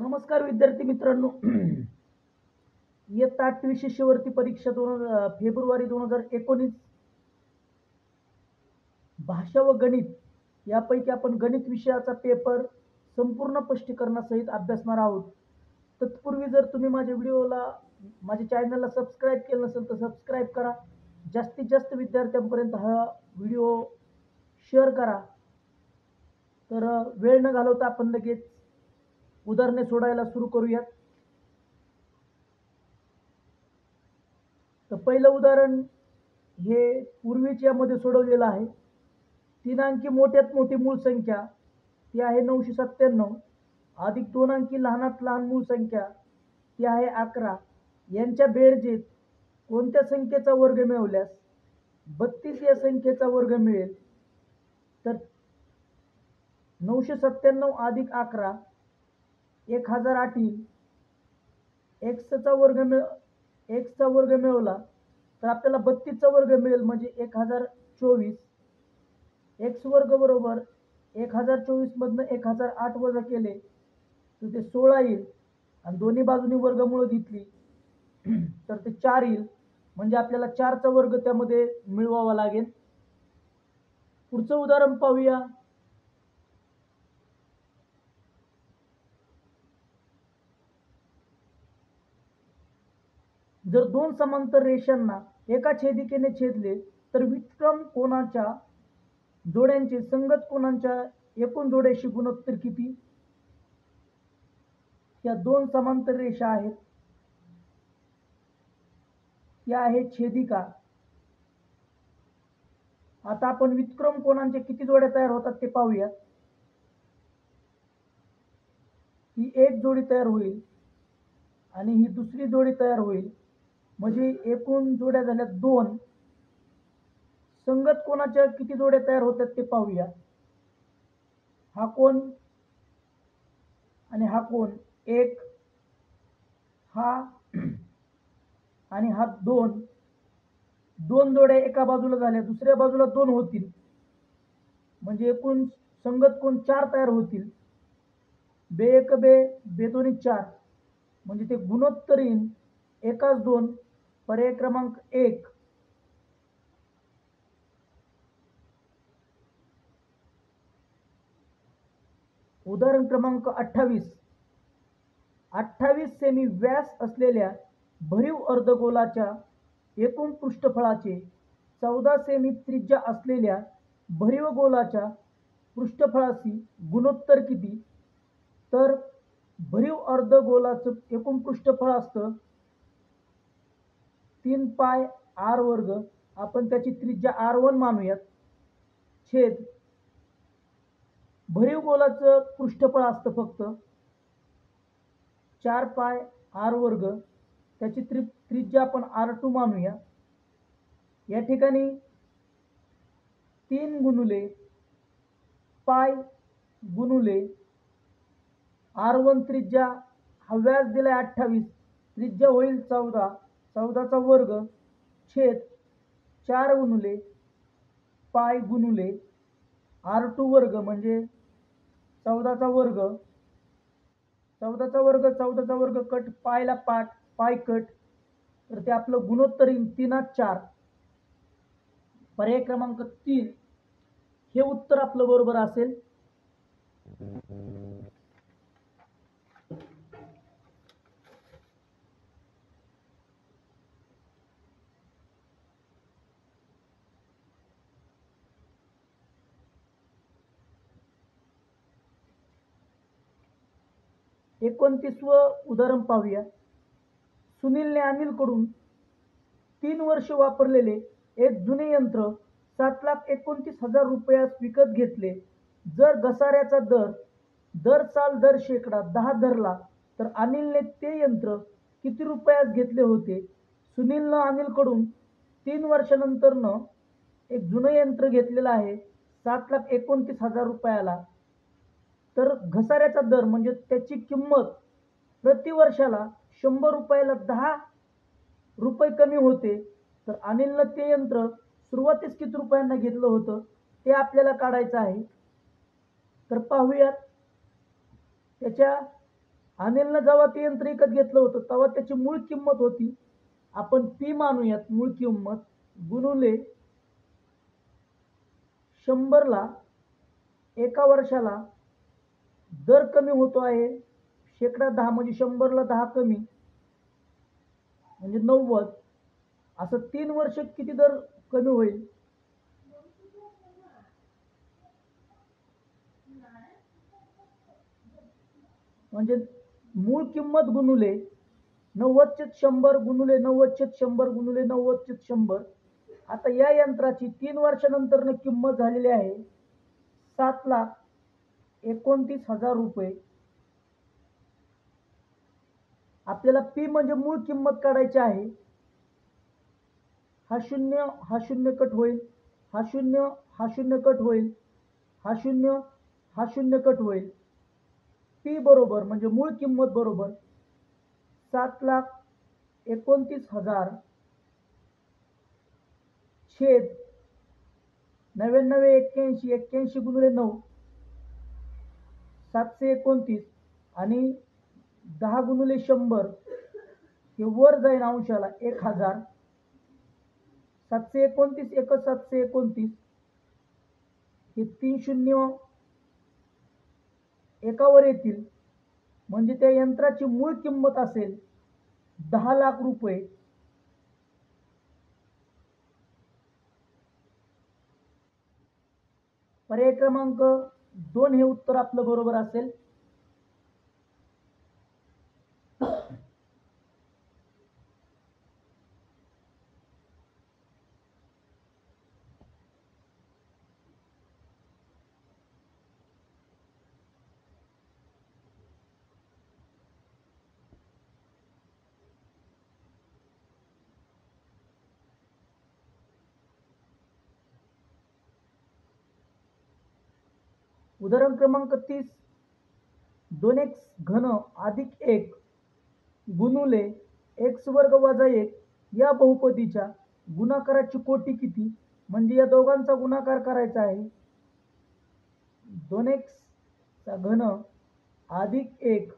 नमस्कार विद्यार्थी मित्रांनो. इयत्ता 8वी शिष्यवृत्ती परीक्षा फेब्रुवारी 2019 भाषा व गणित यापैकी आपण गणित विषयाचा पेपर संपूर्ण स्पष्टीकरणासहित अभ्यासणार आहोत. तत्पूर्वी जर तुम्ही माझ्या चॅनलला सबस्क्राईब केलं नसेल तर सबस्क्राईब करा. जास्तीत जास्त विद्यार्थ्यांपर्यंत हा व्हिडिओ शेअर करा. तर वेळ न घालवता आपण लगेच उदाहरणे सोडायला सुरू करूयात. तर पहिलं उदाहरण हे पूर्वीच्या मध्ये सोडवलेलं आहे. 3 अंकी मोठ्यात मोठी मूळ संख्या ती आहे 997 अधिक 2 अंकी लहानात लहान मूळ संख्या ती आहे 11 यांच्या बेरजेत कोणत्या संख्येचा वर्ग मिळवल्यास 32 या संख्येचा वर्ग मिळेल. तर 997 अधिक 11 1008 येईल. x चा वर्ग मिळवला तर आपल्याला 32 चा वर्ग मिळेल म्हणजे 1024. x वर्ग बरोबर 1024 मधनं 1008 वजा केले तर ते 16 येईल आणि दोन्ही बाजूनी वर्गमूळ घेतली तर ते 4 येईल. म्हणजे आपल्याला 4 चा वर्ग त्यामध्ये मिळवावा लागेल. पुढचं उदाहरण पाहूया. जर दोन समांतर रेषांना एका छेदिकेने छेदले तर व्युत्क्रम कोनाच्या जोड्यांचे संगत कोनांच्या एकूण जोड्याशी गुणोत्तर किती? या दोन समांतर रेषा आहेत, या आहेत छेदिका. आता आपण व्युत्क्रम कोनांचे किती जोड्या तयार होतात ते पाहूया. ही एक जोडी तयार होईल आणि ही दुसरी जोडी तयार होईल म्हणजे एकूण जोड्या झाल्या 2. संगत कोनाच्या किती जोड्या तयार होतात ते पाहूया. हा कोन आणि हा कोन 1, हा आणि हा 2. 2 जोड्या एका बाजूला झाल्या, दुसऱ्या बाजूला 2 होतील म्हणजे एकूण संगत कोन 4 तयार होतील. बे एक बे, बे दोन्ही 4 म्हणजे ते गुणोत्तर येईल 1:2. पर्याय क्रमांक 1. उदाहरण क्रमांक 28. 28 सेमी व्यास असलेल्या भरीव अर्धगोलाच्या एकूण पृष्ठफळाचे 14 सेमी त्रिज्या असलेल्या भरीव गोलाच्या पृष्ठफळाशी गुणोत्तर किती? तर भरीव अर्धगोलाचं एकूण पृष्ठफळ असतं 3 पाय r वर्ग. आपण त्याची त्रिज्या r1 मानूयात छेद भरीव गोलाचं पृष्ठफळ असतं फक्त 4 पाय r वर्ग. त्याची त्रिज्या आपण r2 मानूया. या ठिकाणी 3 गुणुले पाय गुणुले r1 त्रिज्या, हा व्यास दिलाय 28, त्रिज्या होईल 14, 14 चा वर्ग छेद 4 गुणुले पाय गुणुले r2 वर्ग म्हणजे 14 चा वर्ग. 14 चा वर्ग 14 चा वर्ग कट, पायला पाय कट, तर ते आपलं गुणोत्तर येईल 3:4. पर्याय क्रमांक 3 हे उत्तर आपलं बरोबर असेल. उदाहरण पाहूया. सुनीलने अनिलकडून 3 वर्ष वापरलेले एक जुने यंत्र 7,29,000 रुपयास विकत घेतले. जर घसाऱ्याचा दर साल दर शेकडा 10 धरला तर अनिलने ते यंत्र किती रुपयास घेतले होते? सुनीलनं अनिलकडून 3 वर्षानंतरनं एक जुनं यंत्र घेतलेलं आहे 7,29,000 रुपयाला. तर घसाऱ्याचा दर म्हणजे त्याची किंमत प्रति वर्षाला 100 रुपयाला 10 रुपये कमी होते. तर अनिलनं ते यंत्र सुरुवातीस किती रुपयांना घेतलं होतं ते आपल्याला काढायचं आहे. तर पाहूयात. त्याच्या अनिलनं जेव्हा ते यंत्र विकत घेतलं होतं तेव्हा त्याची मूळ किंमत होती, आपण पी मानूयात मूळ किंमत, गुणुले 100ला एका वर्षाला दर कमी होतो आहे शेकडा 10, म्हणजे 100ला 10 कमी म्हणजे 90. असं 3 वर्ष किती दर कमी होईल? म्हणजे मूळ किंमत गुणुले 90/100 गुणुले 90/100 गुणुले 90/100. आता या यंत्राची 3 वर्षानंतर किंमत झालेली आहे 7,29,000 रुपये. आपल्याला पी म्हणजे मूळ किंमत काढायची आहे. हा शून्य कट होईल, हा शून्य कट होईल, हा शून्य कट होईल. पी बरोबर म्हणजे मूळ किंमत बरोबर 7,29,000 छेद 99,81 गुणिले 9 729 आणि 10 गुणिले 100 हे वर जाईल अंशाला 1000. 729 एक 729 हे 3 शून्य एकावर येतील, म्हणजे त्या यंत्राची मूळ किंमत असेल 10 लाख रुपये. पर्याय क्रमांक 2 हे उत्तर आपलं बरोबर असेल. उदाहरण क्रमांक 30, 2x घन अधिक 1 गुणुले x वर्ग वजा 1 या बहुपदीच्या गुणाकाराची कोटी किती? म्हणजे या दोघांचा गुणाकार करायचा आहे. 2x चा घन अधिक 1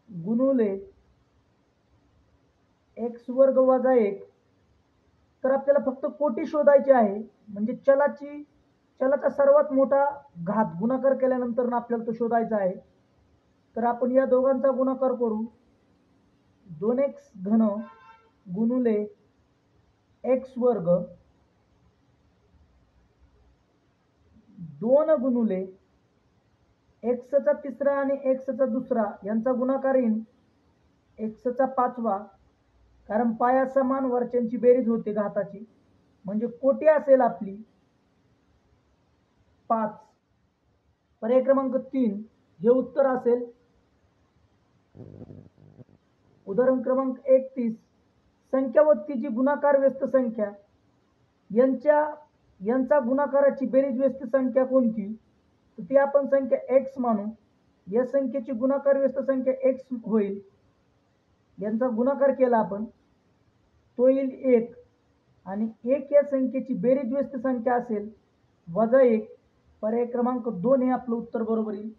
गुणुले x वर्ग वजा 1. तर आपल्याला फक्त कोटी शोधायची आहे, म्हणजे चलाचा सर्वात मोठा घात गुणाकार केल्यानंतर आपल्याला तो शोधायचा आहे. तर आपण या दोघांचा गुणाकार करू. 2x घन गुणुले x वर्ग 2 गुणुले x चा तिसरा आणि x चा दुसरा यांचा गुणाकार येईल x चा पाचवा, कारण पाया समान वरच्यांची बेरीज होते घाताची, म्हणजे कोटी असेल आपली 5. पर्याय क्रमांक 3 हे उत्तर असेल. उदाहरण क्रमांक 31, संख्या व तिची गुणाकार व्यस्त संख्या यांचा गुणाकाराची बेरीज व्यस्त संख्या कोणती? तर ती आपण संख्या x मानू. या संख्येची गुणाकार व्यस्त संख्या x होईल. यांचा गुणाकार केला आपण तो येईल 1, आणि 1 या संख्येची बेरीज व्यस्त संख्या असेल वजा 1. पर्याय क्रमांक 2 हे आपलं उत्तर बरोबर येईल.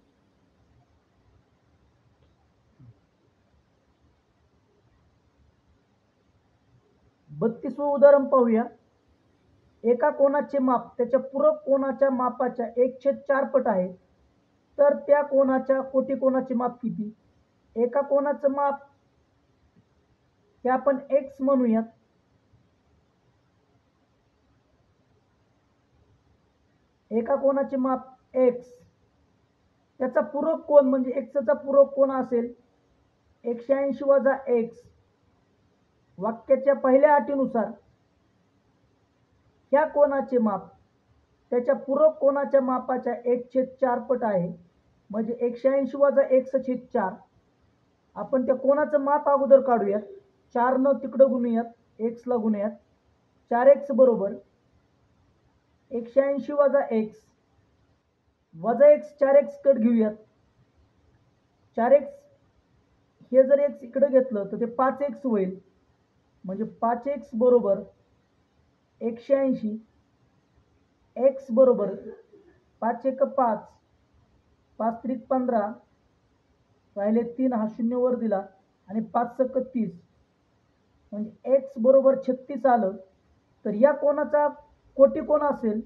बत्तीसवं उदाहरण पाहूया. एका कोनाचे माप त्याच्या पूरक कोनाच्या मापाच्या 1/4 पट आहे, तर त्या कोनाच्या कोटी कोनाचे माप किती? एका कोनाचं माप हे आपण x म्हणूयात. एका कोनाचे माप x, त्याचा पूरक कोन म्हणजे x चा पूरक कोन असेल 180 वजा x. वाक्याच्या पहिल्या अटीनुसार ह्या कोनाचे माप त्याच्या पूरक कोनाच्या मापाच्या 1/4 पट आहे, म्हणजे 180 वजा x/4. आपण त्या कोनाचं माप अगोदर काढूयात. 4 न तिकडं गुणूयात, x ला गुणूयात. 4x बरोबर 180 वजा x वजा x 4x कट घेऊयात. 4x हे जर x इकडे घेतलं तर ते 5x होईल, म्हणजे 5x बरोबर 180. x बरोबर 5 1 5, 5 3 15, राहिले 3, हा 0 वर दिला आणि 5 × 30 म्हणजे x बरोबर 36 आलं. तर या कोणाचा कोटी कोण असेल?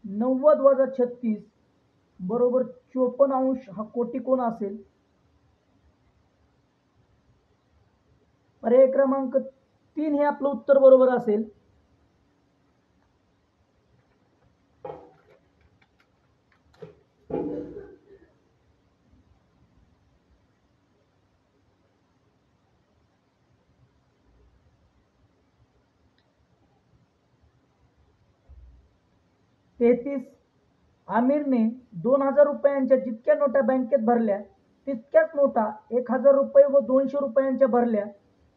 90 - 36 बरोबर 54 हा कोटी कोण असेल? पर्याय क्रमांक 3 हे आपलं उत्तर बरोबर असेल. तेहतीस, आमिरने 2000 रुपयांच्या जितक्या नोटा बँकेत भरल्या तितक्याच नोटा 1000 रुपये व 200 रुपयांच्या भरल्या.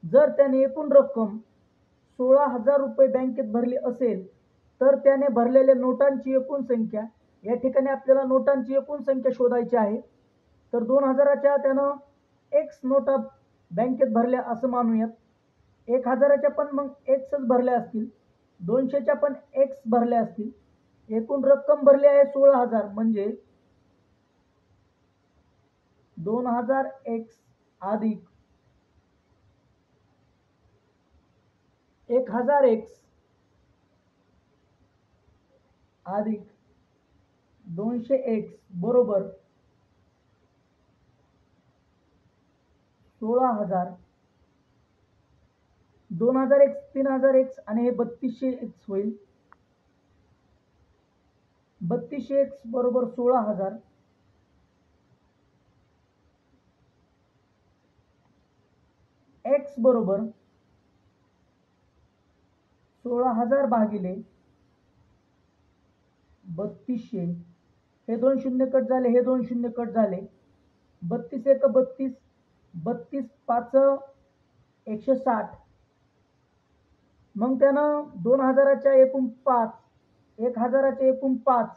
जर त्याने एकूण रक्कम 16,000 रुपये बँकेत भरली असेल तर त्याने भरलेल्या नोटांची एकूण संख्या, या ठिकाणी आपल्याला नोटांची एकूण संख्या शोधायची आहे. तर 2000च्या त्यानं एक्स नोटा बँकेत भरल्या असं मानूयात. 1000च्या पण मग एक्सच भरल्या असतील, 200च्या पण एक्स भरल्या असतील. एकूण रक्कम भरली आहे 16,000 म्हणजे 2000 एक्स अधिक 1000 एक्स अधिक 200 एक्स बरोबर 16,000. 2000 एक्स 3000 एक्स आणि हे 3200 एक्स होईल. 3200 एक्स बरोबर 16,000. एक्स बरोबर 16,000 भागिले 3200. हे 2 शून्य कट झाले, हे 2 शून्य कट झाले. 32 एक 32, 32 5 160. मग त्यानं 2000च्या एकूण 5, 1000च्या एकूण 5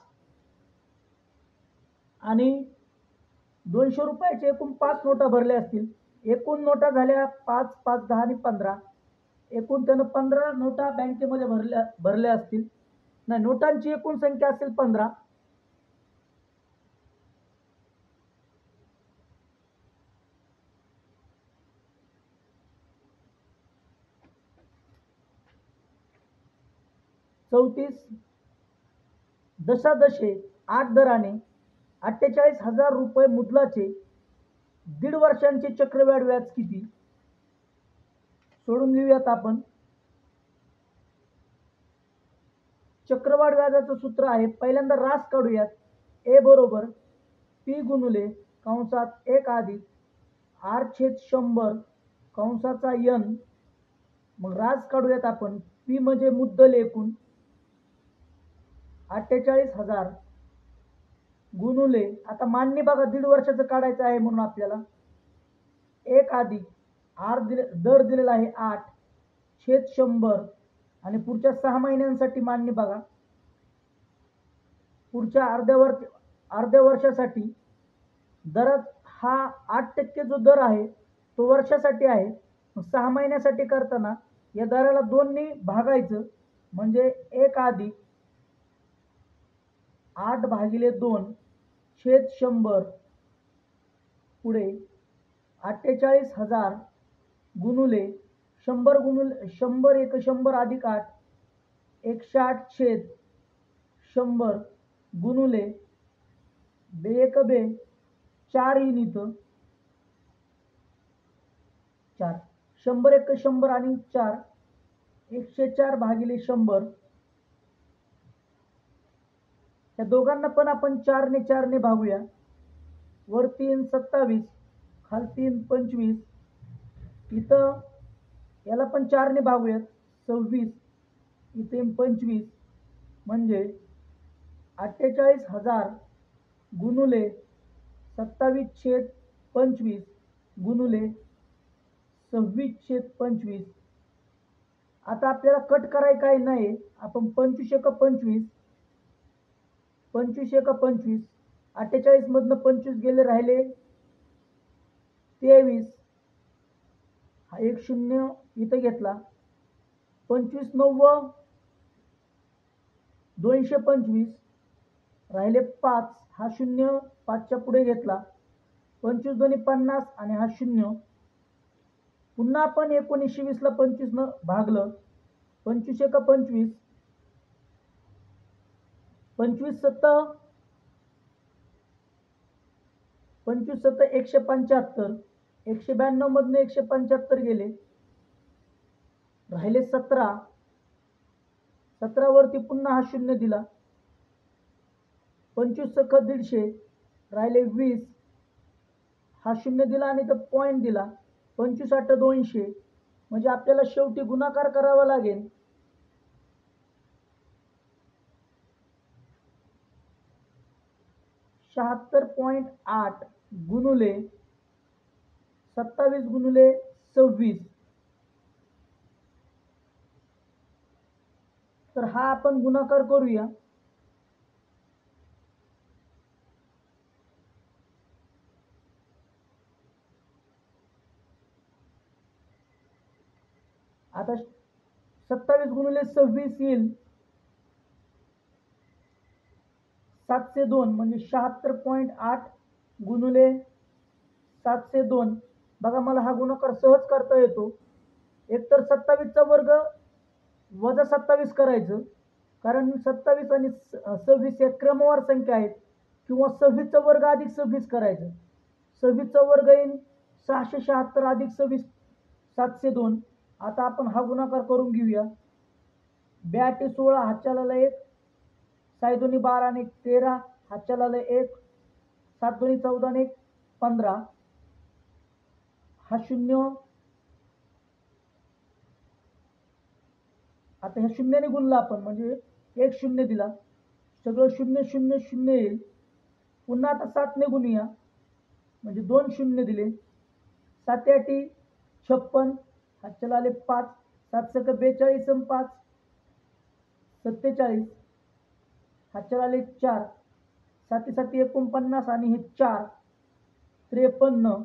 आणि 200 रुपयाचे एकूण 5 नोटा भरल्या असतील. एकूण नोटा झाल्या 5, 5, 10 आणि 15. एकूण त्यानं 15 नोटा बँकेमध्ये भरल्या असतील. नाही, नोटांची एकूण संख्या असेल 15. चौतीस, दशादशे 8 दराने 48,000 रुपये मुद्दलाचे 1.5 वर्षांचे चक्रवाढ व्याज किती? सोडून घेऊयात आपण. चक्रवाढ व्याजाचं सूत्र आहे, पहिल्यांदा रास काढूयात. ए बरोबर पी गुणिले कंसात 1 अधिक r/100 कंसाचा n. मग रास काढूयात आपण. पी म्हणजे मुद्दल एकूण 48,000 गुणुले, आता मान्य बघा 1.5 वर्षाचं काढायचं आहे म्हणून आपल्याला 1 अधिक दर दिलेला आहे 8/100 आणि पुढच्या 6 महिन्यांसाठी मान्य बघा. पुढच्या अर्ध्या वर्षासाठी दरात हा 8% जो दर आहे तो वर्षासाठी आहे. 6 महिन्यासाठी करताना या दराला 2 ने भागायचं म्हणजे 1 अधिक 8/2/100 पुढे 48,000 गुणुले 100 एक 100 अधिक 8 160/100 गुणुले 4 येईन इथं 4. 100 एक 100 आणि 4 104/100. या दोघांना पण आपण 4 ने भागूया. वर 3 27, खाल 3 25. इथं याला पण 4 ने भागूयात 26, इथे 25 म्हणजे 48,000 गुणुले 27/25 गुणुले 26/25. आता आपल्याला कट करायचं काय नाही, आपण 25 एक 25, 25 एक 25, 48 मधनं 25 गेले राहिले 23. हा एक 0 इथं घेतला. 25 9 225 राहिले 5, हा 0 5च्या पुढे घेतला. 25 दोन्ही 50 आणि हा 0. पुन्हा आपण 19 ला 25 न भागलं. 25 एका 25, 25 सत्त 175. 192 मधून 175 गेले, राहिले 17. 17 वरती पुन्हा हा 0 दिला. 25 सख 150, राहिले 20. हा 0 दिला आणि तो पॉईंट दिला. 25 8 200. म्हणजे आपल्याला शेवटी गुणाकार करावा लागेल. ,8 गुणुले 27 गुणुले 26. तर हा आपण गुणाकार करूया. आता 27 गुणिले 26 येईल 702, म्हणजे 76.8 गुणिले 702. बघा, मला हा गुणाकार सहज करता येतो. एकतर 27चा वर्ग वजा 27 करायचं, कारण 27 आणि 26 या क्रमवार संख्या आहेत, किंवा 26चा वर्ग अधिक 26 करायचं. 26चा वर्ग येईल 676 अधिक 26 702. आता आपण हा गुणाकार करून घेऊया. 82 16 हातच्याला 1, 6 दोन्ही 12 आणि 13 हातच्याला 1, 7 दोन्ही 14 आणि 15. हा 0. आता ह्या 0ने गुणला आपण, म्हणजे 1 0 दिला. सगळं 0 0 0 येईल. पुन्हा आता 7 ने गुणूया, म्हणजे 2 0 दिले. 7 8 56 हातच्याला आले 5. 7 सक 42 आणि 5 47 हातच्याला आले 4. 7 7 49 आणि हे 4 53.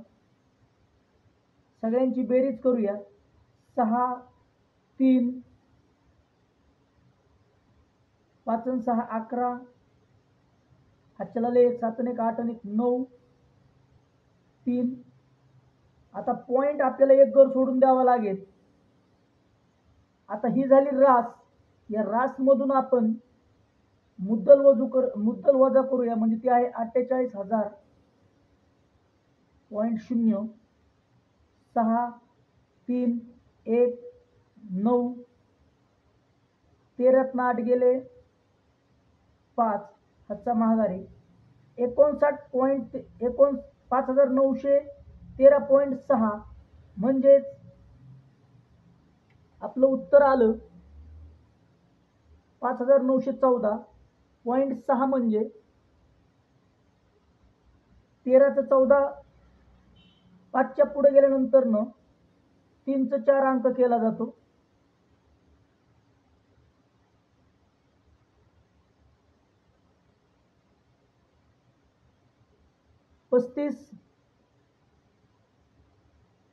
सगळ्यांची बेरीज करूया. 6 3 5 आणि 6 11 हातच्याला 1 7 आणि 1 8 आणि 9 3. आता पॉइंट आपल्याला एक घर सोडून द्यावा लागेल. आता ही झाली रास. या रास मधून आपण मुद्दल वजा करूया, म्हणजे ती आहे 48,000.0. 6 3 1 9. 13 8 गेले 5. हातचा महागारी 59.13.6. म्हणजेच आपलं उत्तर आलं 5914.6. म्हणजे 13चं 14 5च्या पुढे गेल्यानंतर 3चं 4 अंक केला जातो.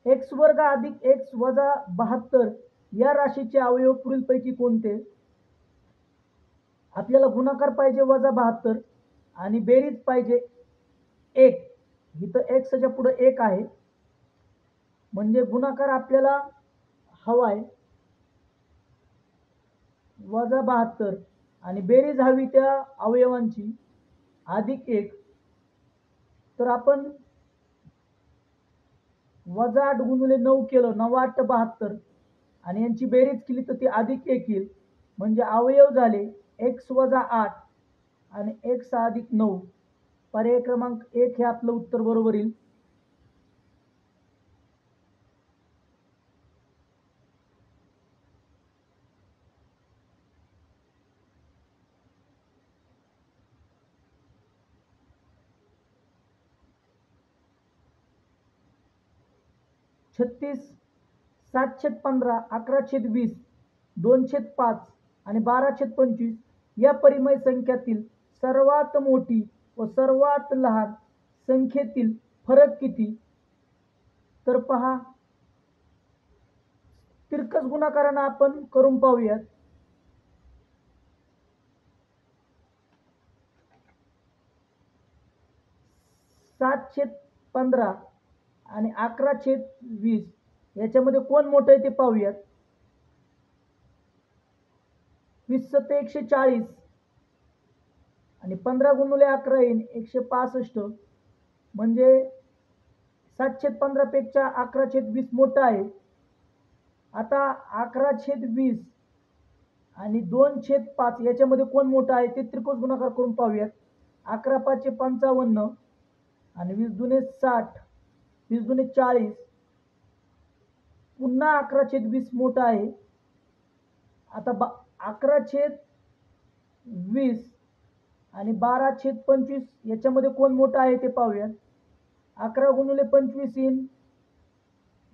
x वर्ग अधिक x वजा 72 या राशीचे अवयव पुढीलपैकी कोणते? आपल्याला गुणाकार पाहिजे -72 आणि बेरीज पाहिजे 1. इथं x च्या पुढे 1 आहे, म्हणजे गुणाकार आपल्याला हवाय -72 आणि बेरीज हवी त्या अवयवांची अधिक 1. तर आपण -8 गुणिले 9 केलं 9 8 72 आणि यांची बेरीज केली तर ती अधिक 1 येईल. म्हणजे अवयव झाले x - 8 आणि x अधिक 9. पर्याय क्रमांक 1 हे आपलं उत्तर बरोबर येईल. छत्तीस 7/15 11/20 2/5 आणि 12/25 या परिमेय संख्यातील सर्वात मोठी व सर्वात लहान संख्येतील फरक किती? तर पहा, तिरकस गुणाकारानं आपण करून पाहूयात. 7 15 आणि 11/20 याच्यामध्ये कोण मोठं आहे ते पाहूयात. 20 × 140 आणि 15 गुणुले 11 येईल 165. म्हणजे 7/15 पेक्षा 11/20 मोठा आहे. आता 11/20 आणि 2/5 याच्यामध्ये कोण मोठा आहे ते त्रिकोण गुणाकार करून पाहूयात. 11×5 = 55 आणि 20×2 = 60, 20×2 = 40. पुन्हा 11/20 मोठा आहे. आता 11/20 आणि 12/25 याच्यामध्ये कोण मोठा आहे ते पाहूयात. 11 गुणुले 25 येईल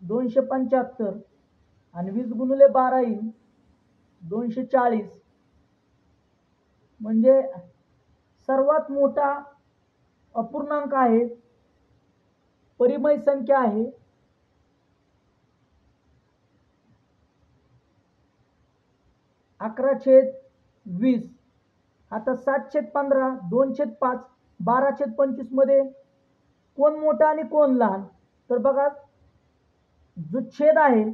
275 आणि 20 गुणुले 12 येईल 240. म्हणजे सर्वात मोठा अपूर्णांक आहे, परिमेय संख्या आहे. (11/20). आता 7/15, 2/5, 12/25 मध्ये कोण मोठा आणि कोण लहान? तर बघा, जो छेद आहे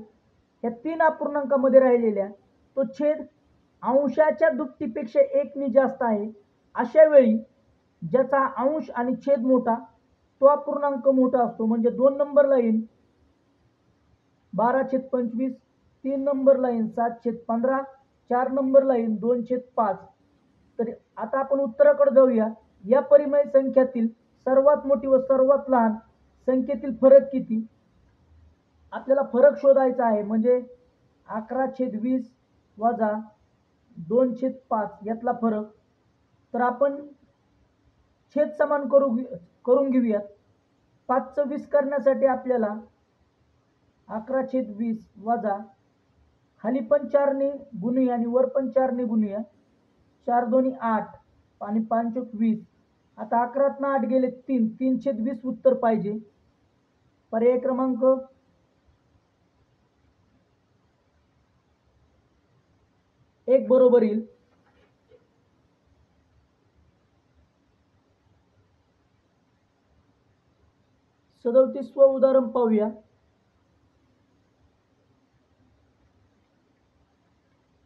या 3 अपूर्णांकामध्ये राहिलेल्या, तो छेद अंशाच्या दुप्पटीपेक्षा 1 ने जास्त आहे. अशा वेळी ज्याचा अंश आणि छेद मोठा तो अपूर्णांक मोठा असतो. म्हणजे 2 नंबरला येईल 12/25, 3 नंबरला येईल 7/15, 4 नंबरला येईल 2/5. तर आता आपण उत्तराकडे जाऊया. या परिमेय संख्यातील सर्वात मोठी व सर्वात लहान संख्येतील फरक किती? आपल्याला फरक शोधायचा आहे. म्हणजे 11/20 वजा 2/5 यातला फरक. तर आपण छेद समान करून घेऊयात. 5चं 20 करण्यासाठी आपल्याला 11/20 वजा खाली पण 4 ने गुणूया आणि वर पण 4 ने गुणूया. 4 दोन्ही 8 आणि 5 × 20. आता 11 8 गेले 3, 3/20 उत्तर पाहिजे. पर्याय क्रमांक 1 बरोबर येईल. सदोतीसवं उदाहरण पाहूया.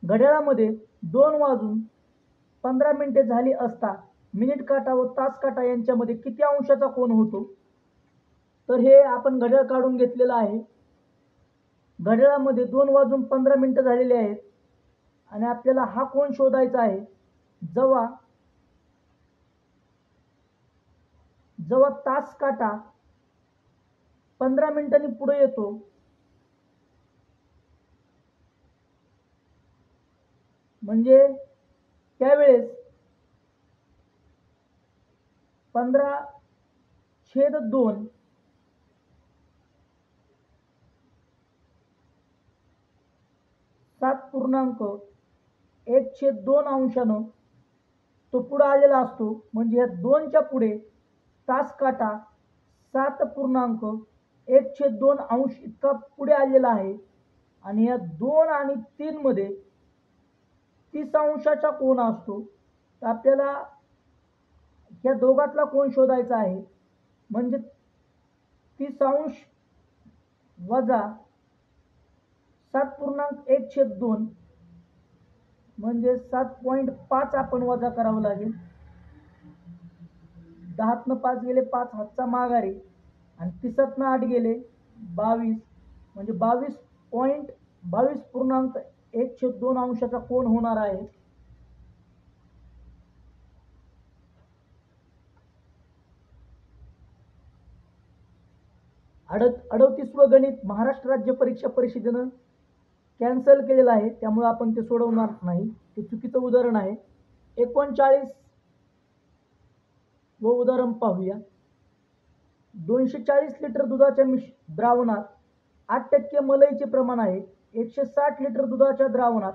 घड्याळामध्ये 2:15 झाली असता मिनिट काटा व तास काटा यांच्यामध्ये किती अंशाचा कोन होतो? तर हे आपण घड्याळ काढून घेतलेलं आहे. घड्याळामध्ये 2:15 झालेले आहेत आणि आपल्याला हा कोन शोधायचा आहे. जेव्हा तास काटा 15 मिनिटांनी पुढे येतो, म्हणजे त्यावेळेस 15/2 7.1/2 अंशानं तो पुढे आलेला असतो. म्हणजे या 2च्या पुढे तास काटा 7.1/2 अंश इतका पुढे आलेला आहे आणि या 2 आणि 3 मध्ये 30 अंशाचा कोन असतो. तर आपल्याला या दोघातला कोन शोधायचा आहे. म्हणजे 30 अंश वजा 7.1/2 म्हणजे 7.5 आपण वजा करावं लागेल. 10तनं 5 गेले 5, हातचा माघारी आणि 30तनं 8 गेले 22, म्हणजे 22.1/2 अंशाचा कोन होणार आहे. अडतीसवं गणित महाराष्ट्र राज्य परीक्षा परिषदेनं कॅन्सल केलेलं आहे, त्यामुळे आपण ते सोडवणार नाही. ते चुकीचं उदाहरण आहे. 39 व उदाहरण पाहूया. 240 लिटर दुधाच्या द्रावणात 8% मलईचे प्रमाण आहे. 160 लिटर दुधाच्या द्रावणात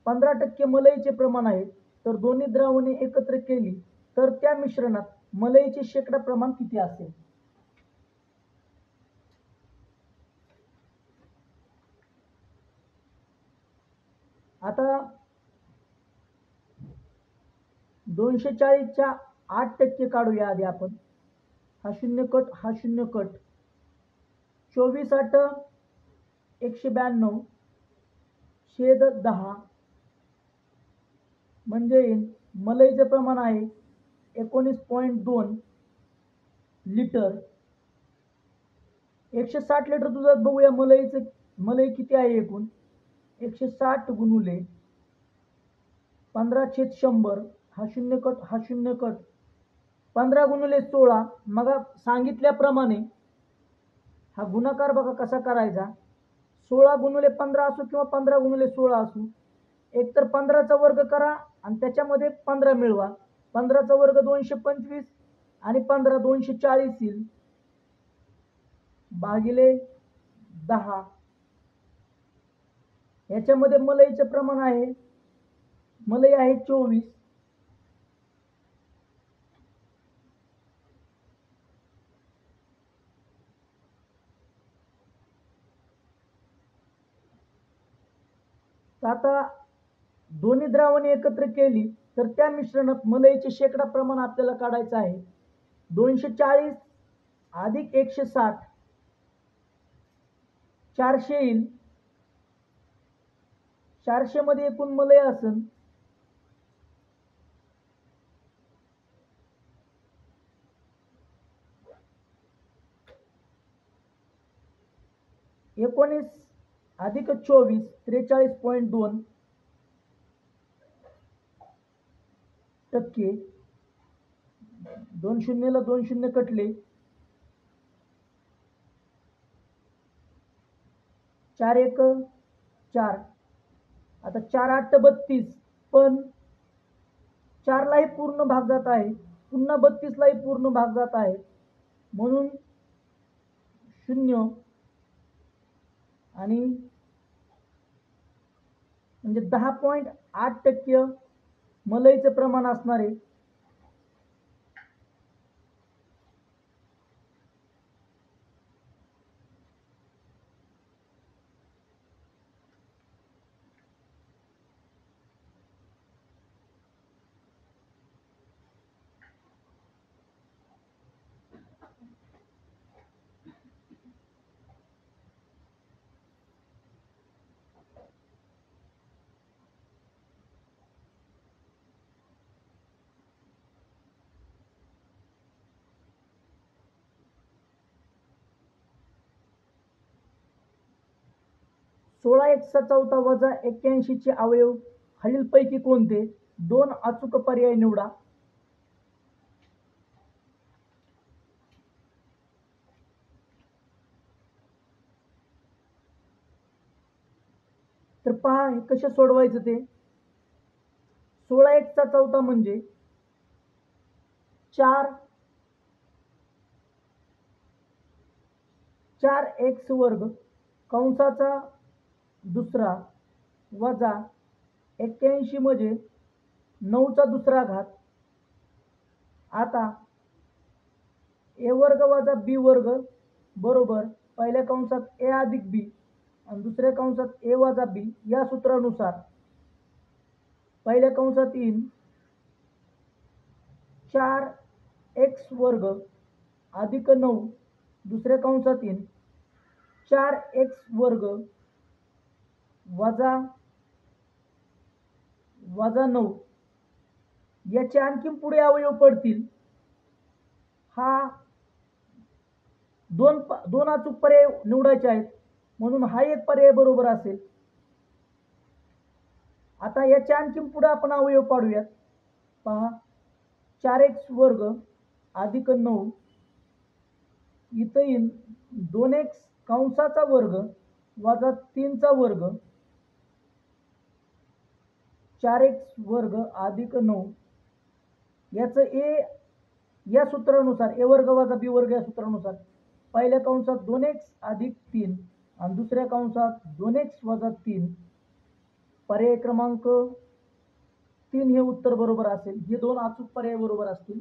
15% मलईचे प्रमाण आहे. तर दोन्ही द्रावणे एकत्र केली तर त्या मिश्रणात मलईचे शेकडा प्रमाण किती असेल? आता 240च्या 8% काढूया आधी आपण. हा शून्य कट, हा शून्य कट. 24 8 192 छेद 10 म्हणजे मलईचं प्रमाण आहे 19.2 लिटर. 160 लिटर दुधात बघूया मलई किती आहे एकूण. 160 गुणुले 15/100 हा शून्य कट, हा शून्य कट. 15 गुणुले 16. मग सांगितल्याप्रमाणे हा गुणाकार बघा कसा करायचा. 16 गुणुले 15 असो किंवा 15 गुणुले 16 असो. एक तर 15चा वर्ग करा आणि त्याच्यामध्ये 15 मिळवा. 15चा वर्ग 225 आणि 15 240 येईल भागिले 10. याच्यामध्ये मलईचं प्रमाण आहे, मलई आहे 24. आता दोन्ही द्रावणे एकत्र केली तर त्या मिश्रणात मलईचे शेकडा प्रमाण आपल्याला काढायचं आहे. 240 अधिक 160 400 येईल. 400 मध्ये एकूण मलई असेल 19 अधिक 24 43.2 टक्के. 2 शून्यला 2 शून्य कटले. 4 1 4. आता 4 8 32. पण 4 लाही पूर्ण भाग जात आहे, पुन्हा 32 लाही पूर्ण भाग जात आहे, म्हणून 0 आणि म्हणजे 10.8% मलईचं प्रमाण असणार आहे. सोळा एक्सचा चौथा वजा 81 चे अवयव खालीलपैकी कोणते. 2 अचूक पर्याय निवडा. तर पहा हे कसे सोडवायचं ते. 16 एक्सचा चौथा म्हणजे 4x वर्ग कंसाचा दुसरा वजा 81 म्हणजे 9चा दुसरा घात. आता ए वर्ग वजा बी वर्ग बरोबर पहिल्या कंसात ए अधिक बी आणि दुसऱ्या कंसात ए वजा बी या सूत्रानुसार पहिल्या कंसात येईल 4x वर्ग अधिक 9. दुसऱ्या कंसात येईल 4x वर्ग वजा 9. याचे आणखी पुढे अवयव पडतील. हा दोन अचूक पर्याय निवडायचे आहेत, म्हणून हा एक पर्याय बरोबर असेल. आता याच्या आणखी पुढे आपण अवयव पाडूयात. पहा 4x वर्ग अधिक 9 इथं येईल 2x कंसाचा वर्ग वजा 3चा वर्ग 4x वर्ग अधिक 9. याचं ए या सूत्रानुसार ए वर्ग वजा बी वर्ग या सूत्रानुसार पहिल्या कंसात 2x अधिक 3 आणि दुसऱ्या कंसात 2x वजा 3. पर्याय क्रमांक 3 हे उत्तर बरोबर असेल. हे दोन अचूक पर्याय बरोबर असतील.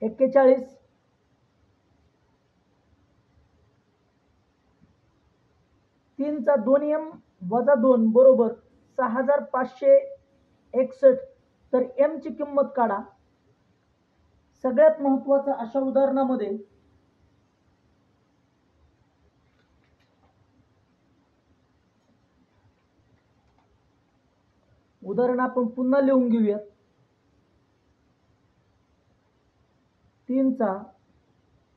41, 3चा 2m वजा 2 बरोबर 6561. तर m ची किंमत काढा. सगळ्यात महत्वाचं अशा उदाहरणामध्ये उदाहरण आपण पुन्हा लिहून घेऊयात. 3चा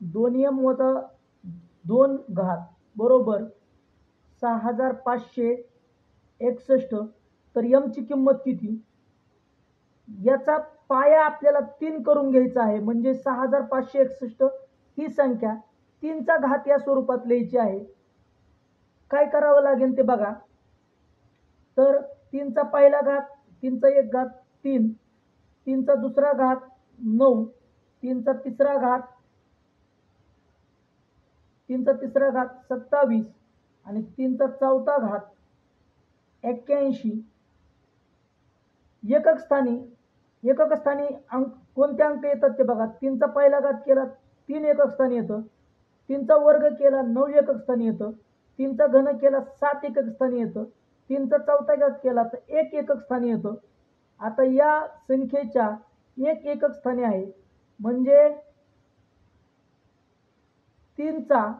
2m वजा 2 घात बरोबर 6561. तर m ची किंमत किती? याचा पाया आपल्याला 3 करून घ्यायचा आहे. म्हणजे 6561 ही संख्या 3चा घात या स्वरूपात लिहायची आहे. काय करावं लागेल ते बघा. तर 3चा पहिला घात, 3चा एक घात 3, 3चा दुसरा घात 9, 3चा तिसरा घात 27 आणि 3चा चौथा घात 81. एकक स्थानी अंक कोणते अंक येतात ते बघा. 3चा पहिला घात केला 3 एकक स्थानी येतं. 3चा वर्ग केला 9 एकक स्थानी येतं. 3चा घन केला 7 एकक स्थानी येतं. 3चा चौथा घात केला तर 1 एकक स्थानी येतं. आता या संख्येच्या 1 एकक स्थानी आहे. म्हणजे 3चा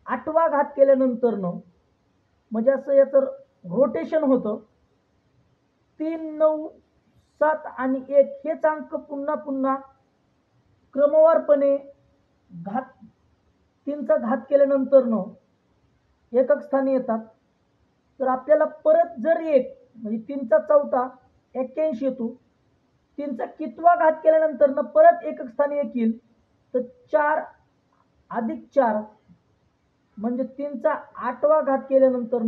8वा घात केल्यानंतर म्हणजे असं याचं रोटेशन होतं. 3, 9, 7 आणि 1 हेच अंक पुन्हा पुन्हा क्रमवारपणे 3चा घात केल्यानंतर एकक स्थानी येतात. तर आपल्याला परत जर 1 म्हणजे 3चा चौथा 81 येतो. 3चा कितवा घात केल्यानंतर परत एकक स्थानी येईल. तर 4 अधिक 4 म्हणजे 3चा 8वा घात केल्यानंतर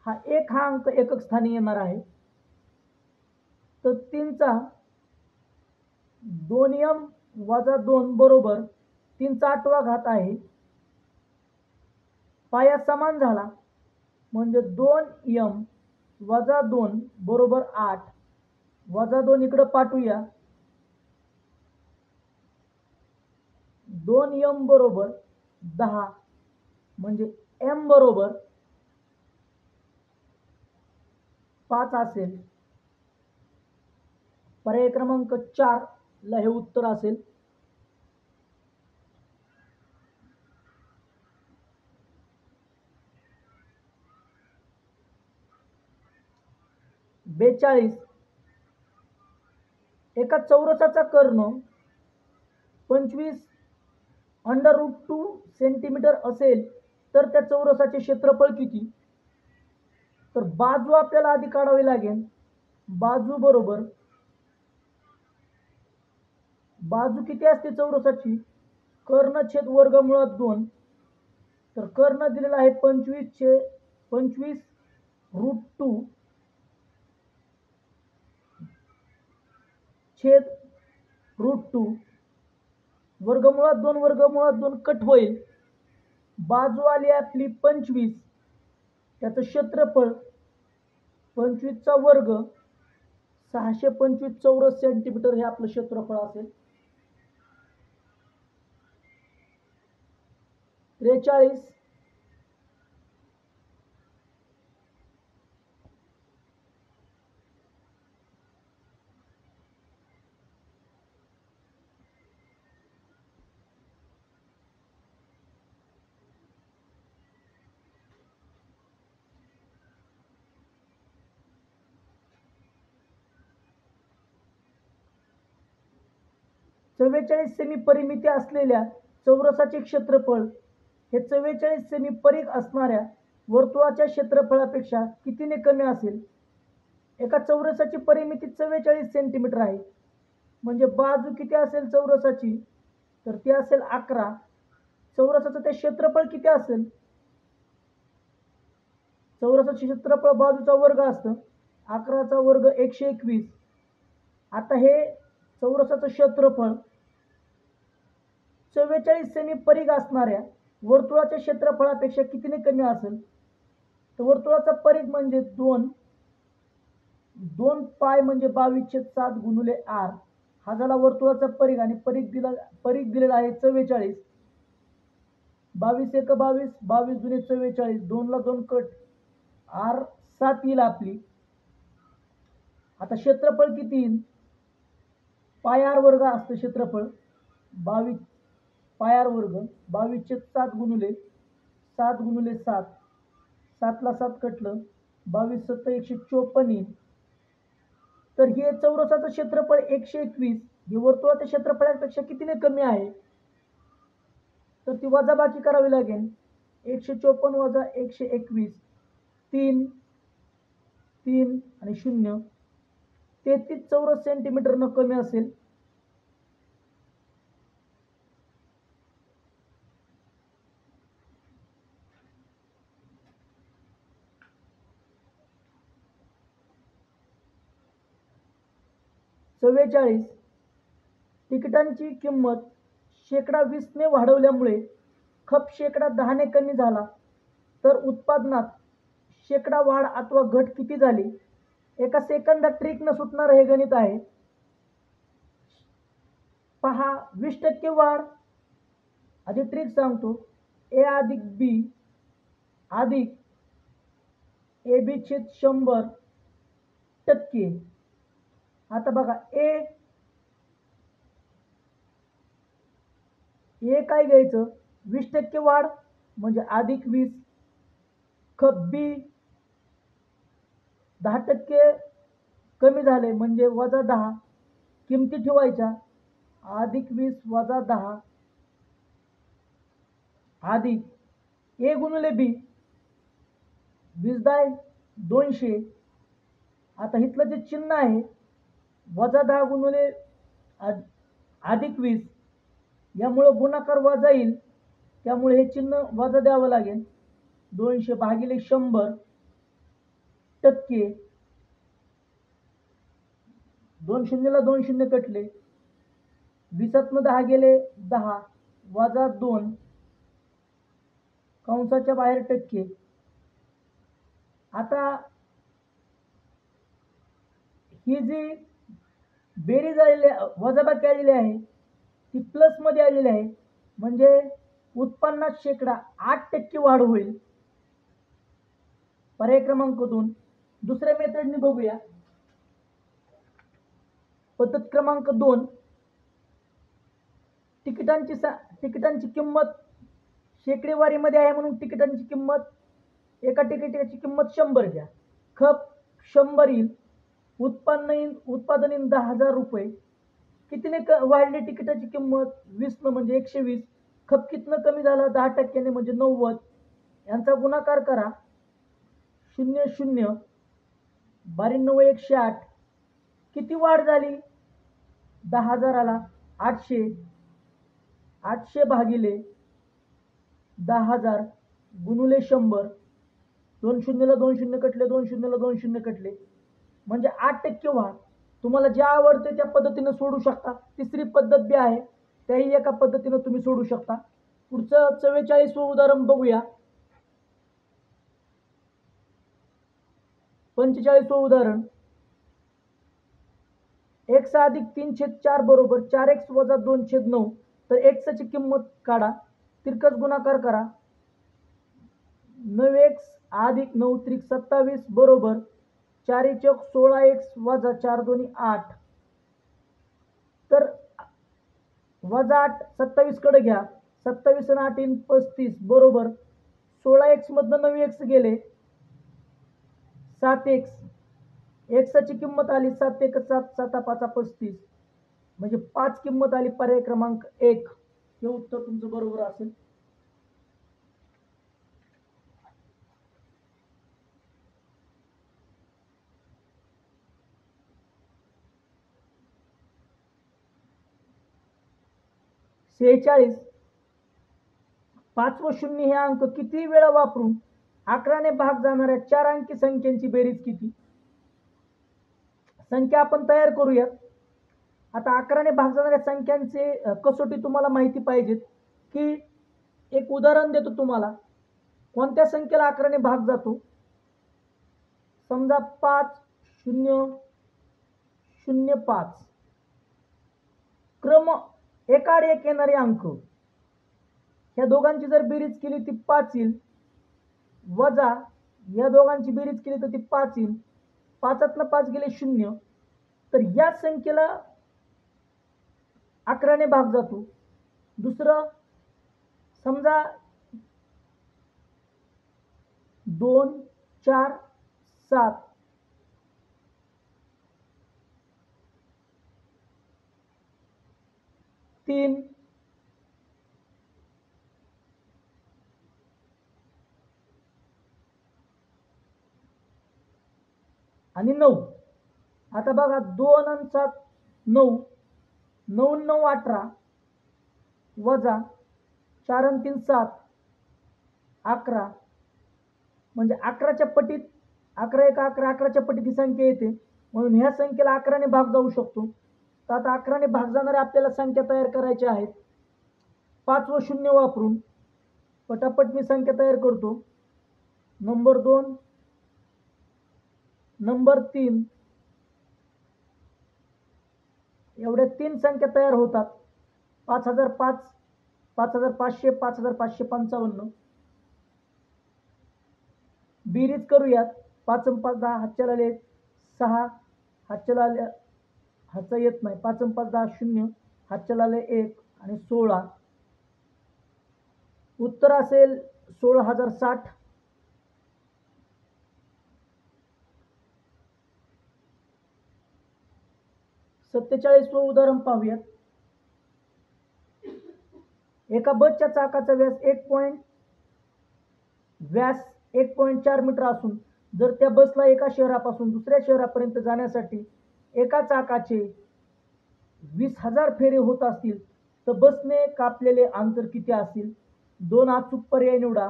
हा अंक एकक स्थानी येणार आहे. तर 3चा 2m वजा 2 बरोबर 3चा 8वा घात आहे. पाया समान झाला म्हणजे 2m वजा 2 बरोबर 8 वजा 2 इकडे पाठवूया. 2m बरोबर 10 म्हणजे m बरोबर 5 असेल. पर्याय क्रमांक 4 ला हे उत्तर असेल. बेचाळीस. एका चौरसाचा कर्ण 25√2 सेंटीमीटर असेल तर त्या चौरसाचे क्षेत्रफळ किती? तर बाजू आपल्याला आधी काढावी लागेल. बाजू किती असते चौरसाची? कर्ण छेद वर्गमुळात 2. तर कर्ण दिलेला आहे 25√2 छेद √2 वर्गमुळात 2 कट होईल. बाजू आली आपली 25. त्याचं क्षेत्रफळ 25चा वर्ग 625 चौरस सेंटीमीटर हे आपलं क्षेत्रफळ असेल. 43. सेमी परिमिती असलेल्या चौरसाचे क्षेत्रफळ हे 44 सेमी परिघ असणाऱ्या वर्तुळाच्या क्षेत्रफळापेक्षा कितीने कमी असेल? एका चौरसाची परिमिती 44 सेंटीमीटर आहे. म्हणजे बाजू किती असेल चौरसाची? तर ती असेल 11. चौरसाचं ते क्षेत्रफळ किती असेल? चौरसाचे क्षेत्रफळ बाजूचा वर्ग असतं. 11चा वर्ग 121. आता हे चौरसाचं क्षेत्रफळ 44 सेमी परिघ असणाऱ्या वर्तुळाच्या क्षेत्रफळापेक्षा कितीने कमी असेल? तर वर्तुळाचा परिघ म्हणजे 2 पाय म्हणजे 22/7 गुणिले r हा झाला वर्तुळाचा परिघ आणि परिघ दिलेला आहे 44. 22 एक 22, 22 दुने 44, 2 ला 2 कट, आर 7 येईल आपली. आता क्षेत्रफळ किती येईल? पाय आर वर्ग असतं क्षेत्रफळ. 22 पाय आर वर्ग, 22 चे 7 गुणुले 7 गुणुले 7, 7 ला 7 कटलं, 22 7 154 येईल. तर हे चौरसाचं क्षेत्रफळ 121 हे वर्तुळाच्या क्षेत्रफळापेक्षा कितीने कमी आहे? तर ती वजाबाकी करावी लागेल. 154 वजा 121, 3 3 आणि 0, 33 चौरस सेंटीमीटर न कमी असेल. चव्वेचाळीस तिकिटांची किंमत -20% ने वाढवल्यामुळे खप -10% ने कमी झाला तर उत्पादनात वाढ अथवा घट किती झाली? एका सेकंदात ट्रिक न सुटणार हे गणित आहे. पहा, 20% वाढ. आधी ट्रिक सांगतो. ए अधिक बी अधिक ए बी छेद 100%. आता बघा, ए काय घ्यायचं? 20% वाढ म्हणजे अधिक 20. खप बी 10% कमी झाले म्हणजे वजा 10. किमती ठेवायच्या अधिक 20 वजा 10 अधिक ए गुणिले बी, 20 दाय 200. आता इथलं जे चिन्ह आहे वजा 10 गुणिले अधिक 20, यामुळे गुणाकार वजा येईल, त्यामुळे हे चिन्ह वजा द्यावं लागेल. 200 भागिले 100%. 2 शून्यला 2 शून्य कटले, 20तनं 10 गेले 10 वजा 2 कंसाच्या बाहेर टक्के. आता ही जी बेरीज आलेली वजाबाकी आलेली आहे ती प्लस मध्ये आलेली आहे, म्हणजे उत्पन्नात 8% वाढ होईल. पर्याय क्रमांक 2. दुसऱ्या मेथडने बघूया. पद्धत क्रमांक 2. तिकिटांची किंमत शेकडेवारीमध्ये आहे म्हणून तिकिटांची किंमत, एका तिकिटाची किंमत 100 घ्या. खप 100 येईल. उत्पादन येईल 10,000 रुपये. कितीने वाढली तिकिटाची किंमत? 20 न म्हणजे 120. खप कितनं कमी झालं? 10% म्हणजे 90. यांचा गुणाकार करा. 0 0 92 108. किती वाढ झाली? 10,000ला 800. 800 भागिले 10,000 गुणुले 100. 2 शून्यला 2 शून्य कटले, 2 शून्यला 2 शून्य कटले, म्हणजे 8% वाढ. तुम्हाला जे आवडते त्या पद्धतीने सोडू शकता. तिसरी पद्धत बी आहे, त्याही एका पद्धतीने तुम्ही सोडू शकता. पुढचं 44वं उदाहरण बघूया. 45वं उदाहरण. x अधिक 3/4 बरोबर 4x वजा 2/9. तर x ची किंमत काढा, तिरकस गुणाकार करा. 9x अधिक 9 त्रिक 27 बरोबर 4 चौक 16x वजा 4 दोन्ही 8. तर वजा 8 27 कडे घ्या. 27 आणि 8 35 बरोबर 16x मधनं 9x गेले 7x. x ची किंमत आली 7 1 7 7 5 35, म्हणजे 5 किंमत आली. पर्याय क्रमांक 1 हे उत्तर तुमचं बरोबर असेल. सेहेचाळीस. 5 व 0 हे अंक किती वेळा वापरून 11ने भाग जाणाऱ्या 4 अंकी संख्यांची बेरीज किती? संख्या आपण तयार करूया. आता 11ने भाग जाणाऱ्या संख्यांचे कसोटी तुम्हाला माहिती पाहिजेत की एक उदाहरण देतो तुम्हाला. कोणत्या संख्येला 11ने भाग जातो? समजा 5 0 0 5. क्रम एकाड एक येणारे अंक ह्या दोघांची जर बेरीज केली ती 5 येईल, वजा या दोघांची बेरीज केली तर ती 5 येईल, 5तनं 5 गेले 0, तर या संख्येला 11ने भाग जातो. दुसरं समजा 2 4 7 3 आणि 9. आता बघा 2 आणि 7 9, 9 9 18 वजा 4 आणि 3 7 11, म्हणजे 11च्या पटीत 11 1 11 11च्या पटीत ही संख्या येते, म्हणून ह्या संख्येला 11ने भाग जाऊ शकतो. तर आता 11ने भाग जाणाऱ्या आपल्याला संख्या तयार करायच्या आहेत. 5 व 0 वापरून पटापट मी संख्या तयार करतो. नंबर 2, नंबर 3, एवढ्या 3 संख्या तयार होतात. 5005, 5500, 5555. बेरीज करूयात. 5 आणि 5 10, हातच्या आले 6, हातच्या आले हातचा येत नाही. 5 आणि 5 10 0, हातच्या आले 1 आणि 16. उत्तर असेल 16,060. व उदाहरण पाहूयात. एका बसच्या चाकाचा व्यास 1.4 मीटर असून जर त्या बसला एका शहरापासून दुसऱ्या शहरापर्यंत जाण्यासाठी एका चाकाचे 20,000 फेरे होत असतील तर बसने कापलेले अंतर किती असेल? 2 अचूक पर्याय निवडा.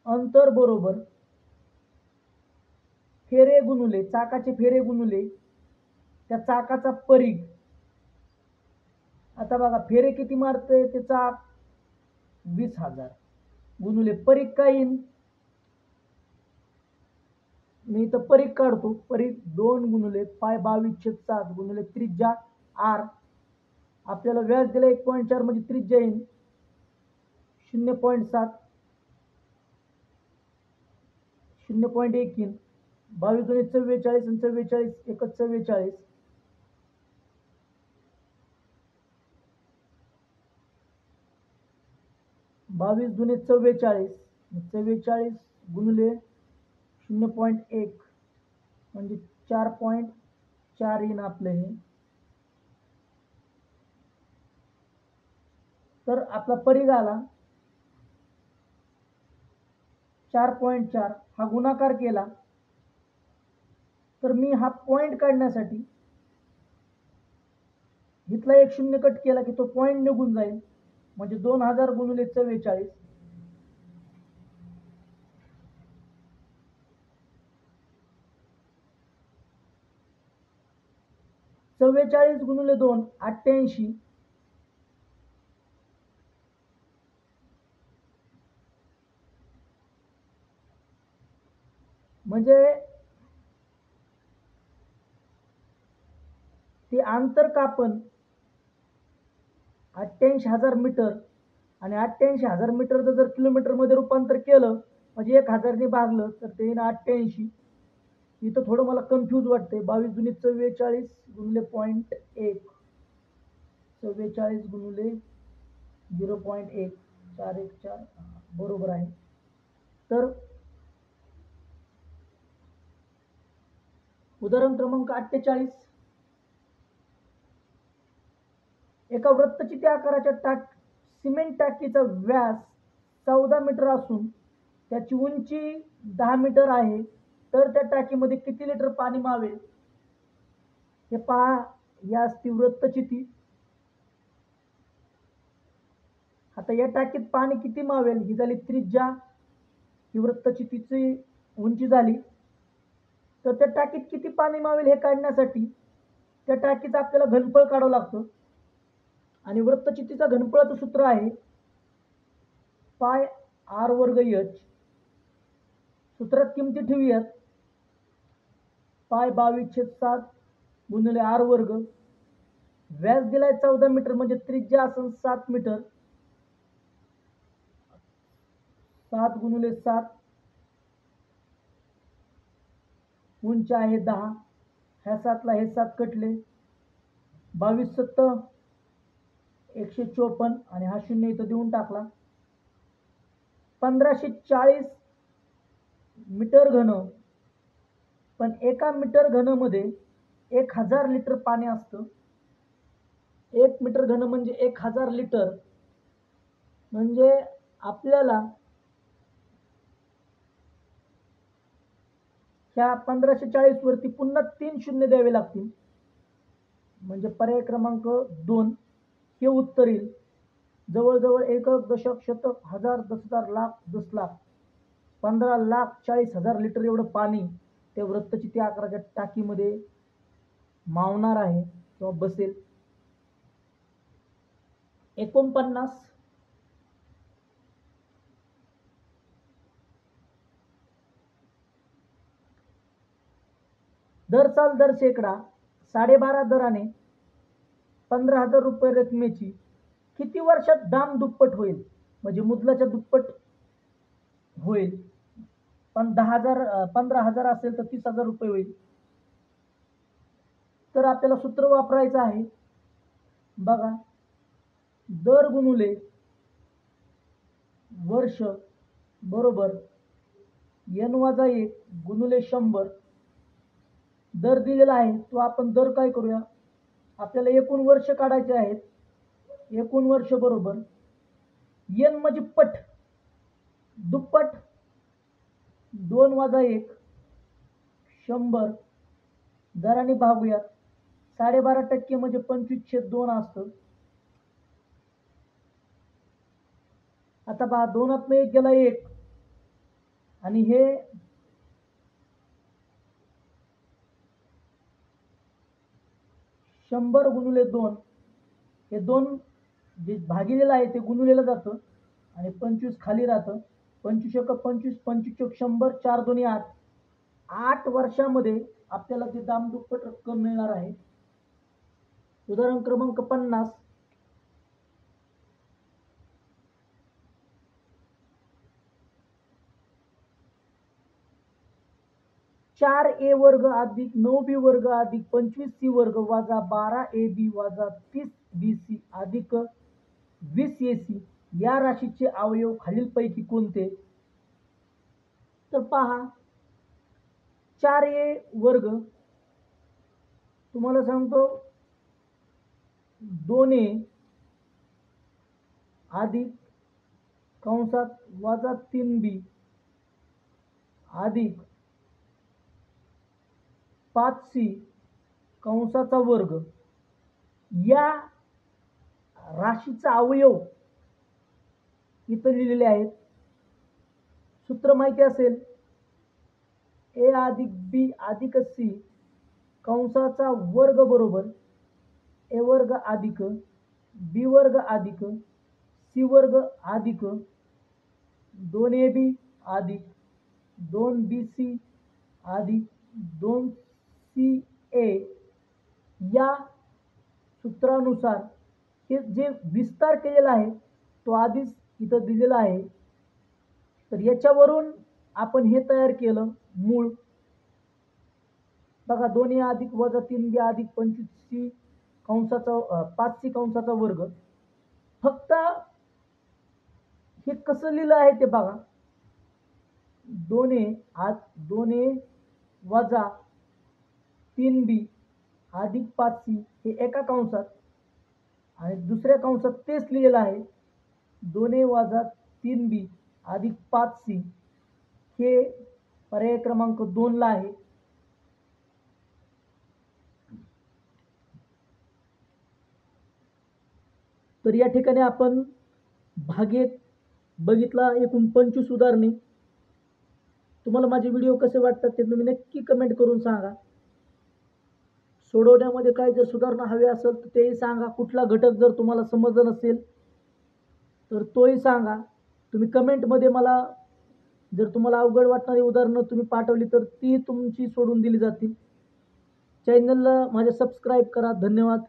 अंतर बरोबर फेरे गुणुले चाकाचे फेरे गुणुले त्या चाकाचा परिघ. आता बघा फेरे किती मारते ते चाक? 20,000 गुणुले परिघ काय येईल? मी इथं परिघ काढतो. परिघ 2 गुणुले पाय 22/7 गुणुले त्रिज्या r. आपल्याला व्यास दिलं 1.4 म्हणजे त्रिज्या येईल 0.7, 0.1 येईल. 22 दुणे 44 आणि 44 एकच 44. 22 दुणे 44, 44 गुणुले 0.1 म्हणजे 4.4 येईन आपलं हे. तर आपला परिघ आला 4.4. हा गुणाकार केला तर मी हा पॉइंट काढण्यासाठी इथला एक शून्य कट केला की तो पॉइंट निघून जाईल, म्हणजे 2000 गुणुले 44. गुणुले 2 88. म्हणजे ते अंतर कापण 88,000 मीटर आणि 88,000 मीटरचं जर किलोमीटर मध्ये रूपांतर केलं म्हणजे 1000ने भागलं तर ते येईल 88. इथं थोडं मला कन्फ्यूज वाटतंय. 22 दुणे 44 गुणिले 0.1, 44 गुणिले 0.1, 414 बरोबर आहे. तर उदाहरण क्रमांक 48. एका वृत्तचित्र आकाराच्या सिमेंट टाकीचा व्यास 14 मीटर असून त्याची उंची 10 मीटर आहे, तर त्या टाकीमध्ये किती लिटर पाणी मावेल? हे पहा, या असती वृत्तचिती. आता या टाकीत पाणी किती मावेल ही झाली त्रिज्या, ही वृत्तचितीची उंची झाली. तर त्या टाकीत किती पाणी मावेल हे काढण्यासाठी त्या टाकीचं आपल्याला घनफळ काढावं लागतं. आणि वृत्तचितीचा घनफळाचं सूत्र आहे पाय r वर्ग h. सूत्रात किमती ठेवूयात. पाय 22/7 गुणिले r वर्ग व्यास दिलाय 14 मीटर म्हणजे त्रिज्या असेल 7 मीटर. 7 गुणिले 7, उंची आहे 10. ह्या 7ला हे 7 कटले, 22 7 154 आणि हा शून्य इथं देऊन टाकला. 1540 मीटर घन. पण एका मीटर घन मध्ये 1000 लिटर पाणी असतं. 1 मीटर घन म्हणजे 1000 लिटर. म्हणजे आपल्याला ह्या 1540 वरती पुन्हा 3 शून्य द्यावे लागतील. म्हणजे पर्याय क्रमांक 2 हे उत्तर येईल. जवळजवळ एकक, दशक, शतक, हजार, 10,000, लाख, 10 लाख, 15,40,000 लिटर एवढं पाणी त्या वृत्तचिती आकाराच्या टाकीमध्ये मावणार आहे किंवा बसेल. 49 दर साल दर शेकडा 12.5 दराने 15,000 रुपये रकमेची किती वर्षात दाम दुप्पट होईल? म्हणजे मुद्दलाच्या दुप्पट होईल. पण 15,000 असेल तर 30,000 रुपये होईल. तर आपल्याला सूत्र वापरायचं आहे. बघा, दर गुणुले वर्ष बरोबर n-1 गुणुले 100. दर दिलेला आहे तो आपण दर काय करूया, आपल्याला एकूण वर्ष काढायचे आहेत. एकूण वर्ष बरोबर n म्हणजे पट, दुप्पट, 2 - 1 100 दराने भागूया. 12.5% म्हणजे 25/2 असतं. आता पहा, 2त 1 गेला 1 आणि हे 100 गुणुले 2, हे 2 जे भागिलेलं आहे ते गुणुलेलं जातं आणि 25 खाली राहतं. 25 × 25, 25 × 100, 4 2 8. 8 वर्षामध्ये आपल्याला ती दाम दुप्पट रक्कम मिळणार आहे. उदाहरण क्रमांक 50. 4a वर्ग अधिक 9b वर्ग अधिक 25c वर्ग वजा 12ab वजा 30bc अधिक 20ac या राशीचे अवयव खालीलपैकी कोणते? तर पहा, 4a वर्ग तुम्हाला सांगतो 2a अधिक कंसात वजा 3b अधिक 5c कंसाचा वर्ग या राशीचा अवयव इथं लिहिलेले आहेत. सूत्र माहिती असेल, a अधिक b अधिक c कंसाचा वर्ग बरोबर a वर्ग अधिक b वर्ग अधिक c वर्ग अधिक 2ab अधिक 2bc अधिक 2ca या सूत्रानुसार हे जे विस्तार केलेला आहे तो आधीच इथं दिलेला आहे. तर याच्यावरून आपण हे तयार केलं मूळ. बघा, 2a अधिक वजा 3b अधिक 25c कंसाचा 5c कंसाचा वर्ग. फक्त हे कसं लिहिलं आहे ते बघा. 2a वजा 3b अधिक 5c हे एका कंसात आणि दुसऱ्या कंसात तेच लिहिलेलं आहे. 2a वजा 3b अधिक 5c हे पर्याय क्रमांक 2 ला आहे. तर या ठिकाणी आपण भाग 1 बघितला. एकूण 25 उदाहरणे. तुम्हाला माझे व्हिडिओ कसे वाटतात ते तुम्ही नक्की कमेंट करून सांगा. सोडवण्यामध्ये काय जर सुधारणा हवी असेल तर तेही सांगा. कुठला घटक जर तुम्हाला समजला नसेल तर तोही सांगा. तुम्ही कमेंटमध्ये मला जर तुम्हाला अवघड वाटणारी उदाहरणं तुम्ही पाठवली तर ती तुमची सोडून दिली जातील. चॅनलला माझ्या सबस्क्राईब करा. धन्यवाद.